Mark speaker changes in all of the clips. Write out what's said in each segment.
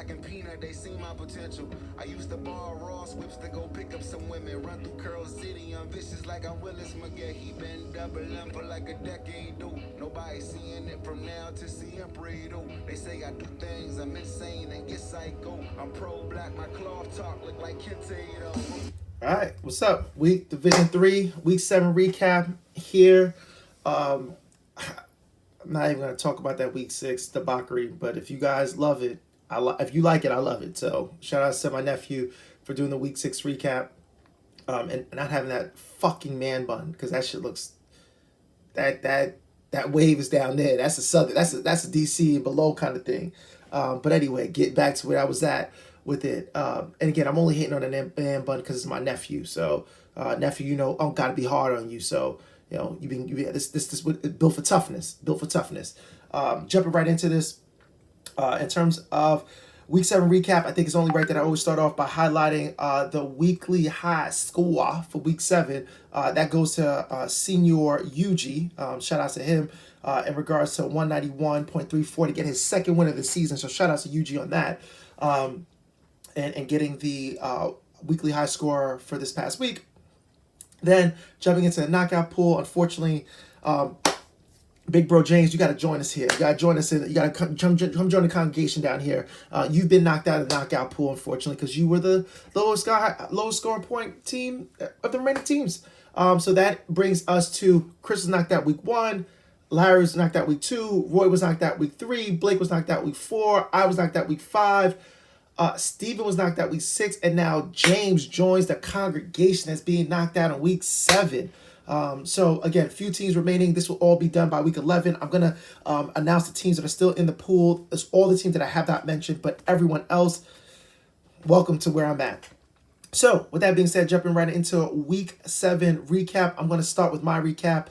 Speaker 1: Jack and Peanut, they see my potential. I used to borrow Ross whips to go pick up some women. Run through Curl City, I'm vicious like I'm Willis McGee. He been doubling for like a decade, though. Nobody seeing it from now to see him pray, though. They say I do things, I'm insane and get psycho. I'm pro-black, my cloth talk look like Kente, though. All right, what's up? Division 3, Week 7 recap here. Um, I'm not even going to talk about that Week 6 debauchery, but if you guys love it, if you like it, I love it. So shout out to my nephew for doing the Week 6 recap, and not having that fucking man bun, because that shit looks that wave is down there. That's a southern. That's a DC and below kind of thing. But anyway, get back to where I was at with it. And again, I'm only hating on a man bun because it's my nephew. So nephew, you know, I don't gotta be hard on you. So you know, you been this built for toughness. Built for toughness. Jumping right into this. In terms of Week 7 recap, I think it's only right that I always start off by highlighting the weekly high score for Week 7. That goes to Senior Yuji. Shout out to him in regards to 191.34 to get his second win of the season. So shout out to Yuji on that. And getting the weekly high score for this past week. Then jumping into the knockout pool, unfortunately, Big Bro James, you got to join us here. You got to join us in. You got to come join the congregation down here. You've been knocked out of the knockout pool, unfortunately, because you were the lowest scoring point team of the remaining teams. So that brings us to Chris was knocked out week 1, Larry was knocked out week 2, Roy was knocked out week 3, Blake was knocked out week 4, I was knocked out week 5. Steven was knocked out week 6, and now James joins the congregation that's being knocked out in week 7. So again, a few teams remaining. This will all be done by week 11. I'm going to announce the teams that are still in the pool. It's all the teams that I have not mentioned, but everyone else, welcome to where I'm at. So with that being said, jumping right into week 7 recap, I'm going to start with my recap.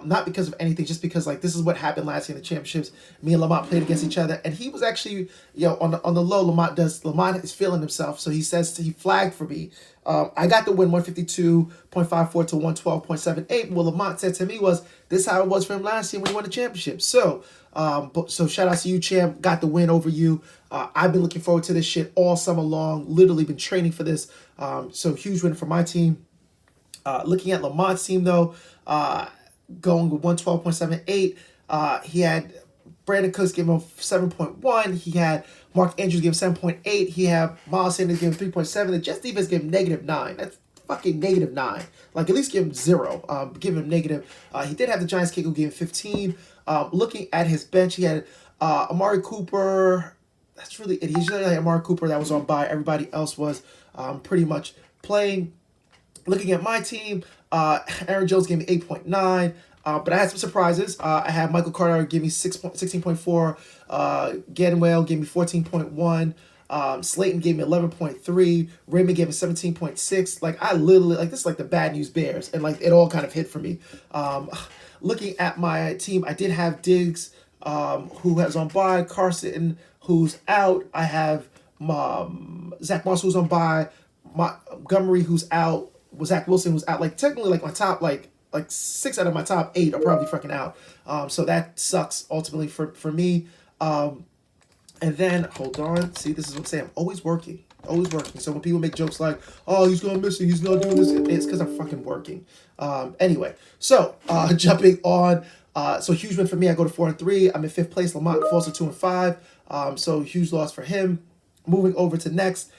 Speaker 1: Not because of anything, just because like this is what happened last year in the championships. Me and Lamont played against each other, and he was actually, on the low. Lamont is feeling himself, so he says he flagged for me. I got the win 152.54 to 112.78. What Lamont said to me was, this is how it was for him last year when he won the championship. So, so shout out to you, champ. Got the win over you. I've been looking forward to this shit all summer long. Literally been training for this. So huge win for my team. Looking at Lamont's team though, going with 112.78. He had Brandon Cooks give him 7.1. He had Mark Andrews give him 7.8. He had Miles Sanders give him 3.7. The Jets defense gave him -9. That's fucking -9. Like, at least give him 0. Give him negative. He did have the Giants kicker who gave him 15. Looking at his bench, he had Amari Cooper. That's really it. He's usually like Amari Cooper that was on bye. Everybody else was pretty much playing. Looking at my team, Aaron Jones gave me 8.9. But I had some surprises. I had Michael Carter give me 16.4. Ganwell gave me 14.1. Slayton gave me 11.3. Raymond gave me 17.6. Like, I literally, like, this is like the bad news bears. And, like, it all kind of hit for me. Looking at my team, I did have Diggs, who has on bye. Carson, who's out. I have Zach Moss, who's on bye. Montgomery, who's out. Zach Wilson, who's out. Like, technically, like, my top, like 6 out of my top 8 are probably fucking out. So that sucks ultimately for me. And then, hold on. See, this is what I'm saying. I'm always working. Always working. So when people make jokes like, oh, he's going to miss it, he's not doing this, it's because I'm fucking working. Anyway, so jumping on. So huge win for me. I go to 4-3. I'm in 5th place. Lamont falls to 2-5. So huge loss for him. Moving over to next.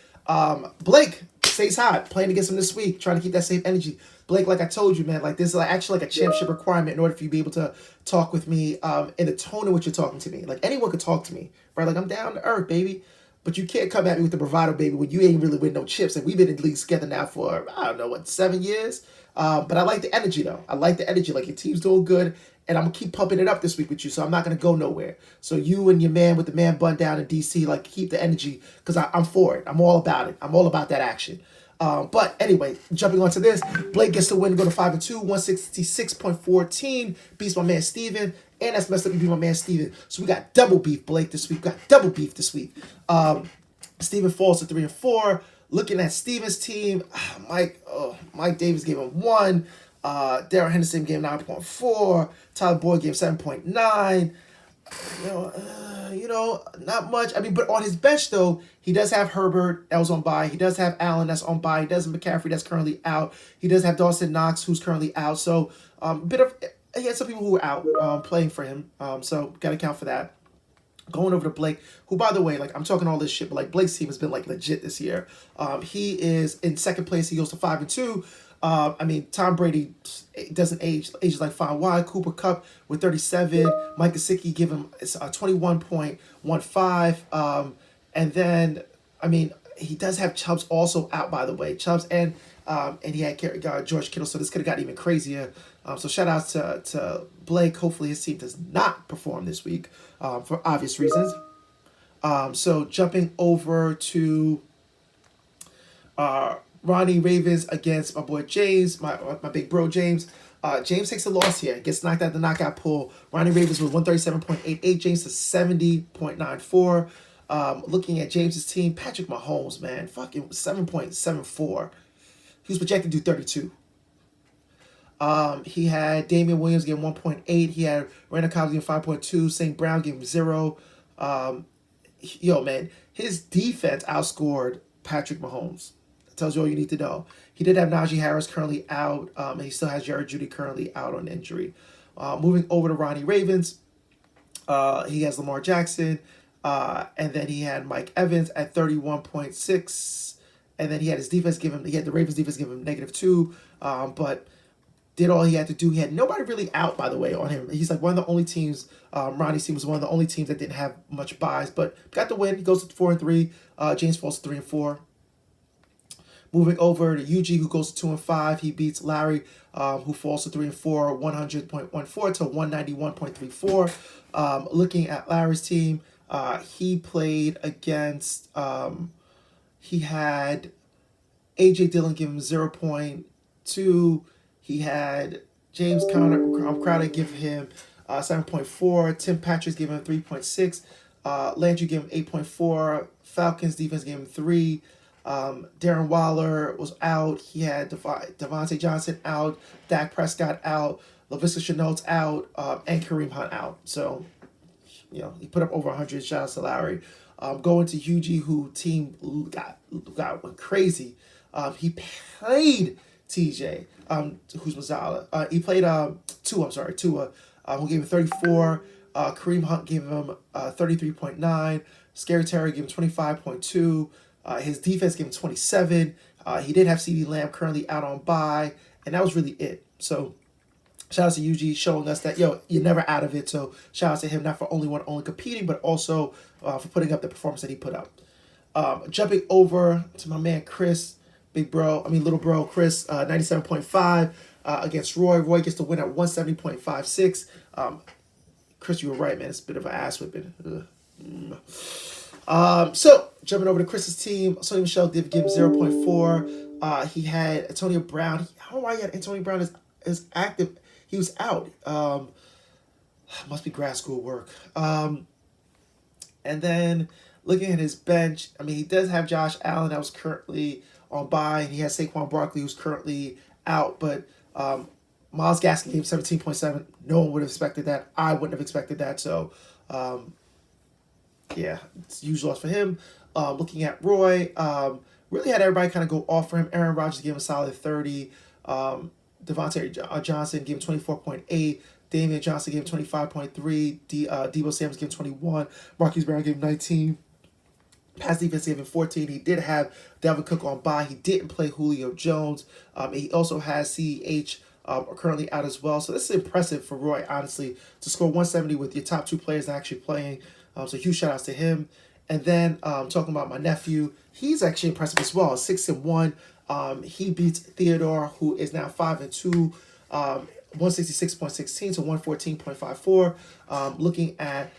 Speaker 1: Blake stays hot, playing against him this week, trying to keep that same energy. Blake, like I told you, man, like this is like actually like a championship requirement in order for you to be able to talk with me in the tone in which you're talking to me. Like, anyone could talk to me, right? Like, I'm down to earth, baby. But you can't come at me with the bravado, baby, when you ain't really win no chips. And we've been in leagues together now for, I don't know, what, 7 years? But I like the energy, though. I like the energy. Like, your team's doing good, and I'm going to keep pumping it up this week with you, so I'm not going to go nowhere. So you and your man with the man bun down in D.C., like, keep the energy, because I'm for it. I'm all about it. I'm all about that action. But anyway, jumping onto this, Blake gets the win, go to 5-2, 166.14, beats my man Steven, and that's messed up, you beat my man Steven. So we got double beef, Blake, this week. We got double beef this week. Steven falls to 3-4. Looking at Steven's team, Mike Davis gave him 1. Darrell Henderson gave him 9.4. Tyler Boyd gave 7.9. Not much. I mean, but on his bench though, he does have Herbert that was on bye. He does have Allen that's on bye. He does have McCaffrey that's currently out. He does have Dawson Knox who's currently out. So bit of he had some people who were out playing for him. So got to count for that. Going over to Blake, who, by the way, like I'm talking all this shit, but like Blake's team has been like legit this year. He is in second place. He goes to 5-2. I mean, Tom Brady doesn't age. Ages like fine wine. Cooper Kupp with 37. Mike Gesicki give him 21.15. And then, I mean, he does have Chubbs also out, by the way. Chubbs and he had George Kittle, so this could have got even crazier. So shout out to Blake. Hopefully his team does not perform this week for obvious reasons. So jumping over to Ronnie Ravens against my boy James, my big bro James. James takes a loss here. Gets knocked out the knockout pool. Ronnie Ravens with 137.88. James to 70.94. Looking at James's team, Patrick Mahomes, man, fucking 7.74. He was projected to do 32. He had Damian Williams give him 1.8. He had Randall Cobb give him 5.2. St. Brown gave him 0. Man, his defense outscored Patrick Mahomes. That tells you all you need to know. He did have Najee Harris currently out. And he still has Jared Judy currently out on injury. Moving over to Ronnie Ravens, he has Lamar Jackson. And then he had Mike Evans at 31.6. And then he had the Ravens defense give him -2. But did all he had to do. He had nobody really out, by the way, on him. He's like one of the only teams, Ronnie's team was one of the only teams that didn't have much buys, but got the win. He goes to 4-3. James falls to 3-4. Moving over to UG, who goes to 2-5. He beats Larry, who falls to 3-4, 100.14 to 191.34. Looking at Larry's team, he played against, he had AJ Dillon give him 0.2. He had James Crowder give him 7.4. Tim Patrick gave him 3.6. Landry gave him 8.4. Falcons defense gave him 3. Darren Waller was out. He had Devontae Johnson out. Dak Prescott out. Laviska Shenault's out. And Kareem Hunt out. So, he put up over 100. Shout out to Larry. Going to UG, who team went crazy. He played TJ, who's Mazzala. He played Tua, who gave him 34. Kareem Hunt gave him 33.9. Scary Terry gave him 25.2. His defense gave him 27. He did have CeeDee Lamb currently out on bye, and that was really it. So shout out to UG showing us that, you're never out of it. So shout out to him, not for only competing, but also for putting up the performance that he put up. Jumping over to my man Chris, little bro Chris, 97.5 against Roy. Roy gets the win at 170.56. Chris, you were right, man. It's a bit of an ass whipping. So jumping over to Chris's team, Sonny Michel did give him 0.4. He had Antonio Brown. I don't know why he had Antonio Brown as active. He was out. Must be grad school work. And then looking at his bench, I mean, he does have Josh Allen that was currently on bye, and he has Saquon Barkley who's currently out, but Myles Gaskin gave 17.7. No one would have expected that. I wouldn't have expected that. So, it's a huge loss for him. Looking at Roy, really had everybody kind of go off for him. Aaron Rodgers gave him a solid 30. Devontae Johnson gave him 24.8. Damian Johnson gave him 25.3. Deebo Samuel gave him 21. Marquise Brown gave him 19. Pass defense gave him 14. He did have Dalvin Cook on bye. He didn't play Julio Jones. He also has CEH currently out as well. So this is impressive for Roy, honestly, to score 170 with your top two players actually playing. So huge shout outs to him. And then talking about my nephew, he's actually impressive as well. 6-1. He beats Theodore, who is now 5-2. 166.16 to 114.54. Looking at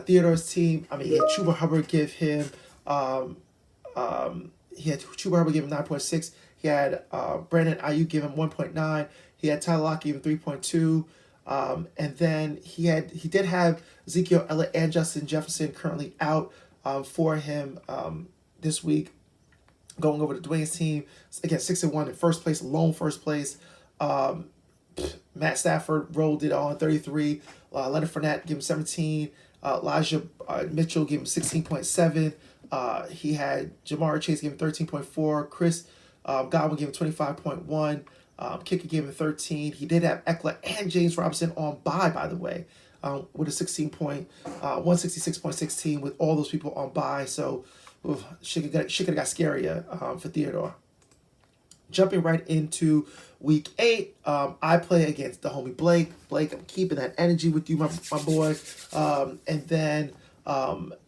Speaker 1: Theodore's team, I mean, he had Chuba Hubbard give him 9.6. He had Brandon Ayuk give him 1.9. He had Tyler Lockett give him 3.2. And then he did have Ezekiel Elliott and Justin Jefferson currently out for him this week. Going over to Dwayne's team, again, 6-1 in first place, lone first place. Matt Stafford rolled it all in 33. Leonard Fournette gave him 17. Elijah Mitchell gave him 16.7. He had Jamar Chase gave him 13.4. Chris Godwin gave him 25.1. Kicker gave him 13. He did have Eckler and James Robinson on bye, by the way, with a 166.16 with all those people on bye. So shit could have got scarier for Theodore. Jumping right into week 8, I play against the homie Blake. Blake, I'm keeping that energy with you, my boy. And then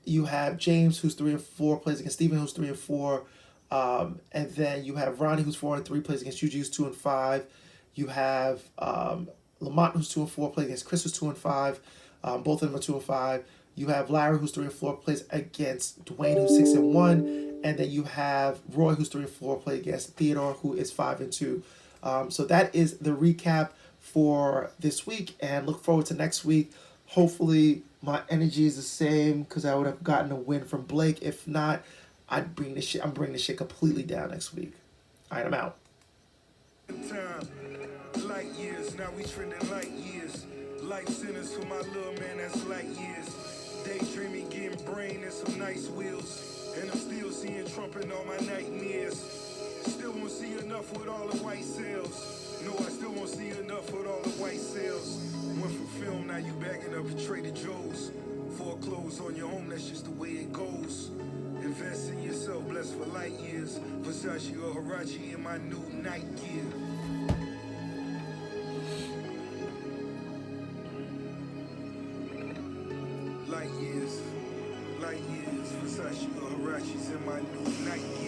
Speaker 1: you have James, who's 3-4, plays against Steven, who's 3-4. And then you have Ronnie, who's 4-3, plays against Yuji, who's 2-5. You have Lamont, who's 2-4, plays against Chris, who's 2-5. Both of them are 2-5. You have Larry, who's 3-4, plays against Dwayne, who's 6-1, and then you have Roy, who's 3-4, plays against Theodore, who is 5-2. So that is the recap for this week, and look forward to next week. Hopefully, my energy is the same because I would have gotten a win from Blake. If not, I'm bringing this shit completely down next week. All right, I'm out.
Speaker 2: Light years, now we trending light years. Life sentence for my little man, that's light years. Daydreaming, getting brain and some nice wheels. And I'm still seeing Trump in all my nightmares. Still won't see enough with all the white sales. No, I still won't see enough with all the white sales. Went from film, now you bagging up at Trader Joe's. Foreclose on your home, that's just the way it goes. Invest in yourself, blessed for light years. Versace or Hirachi in my new night gear. Light years, Versace or Hirachis in my new night gear.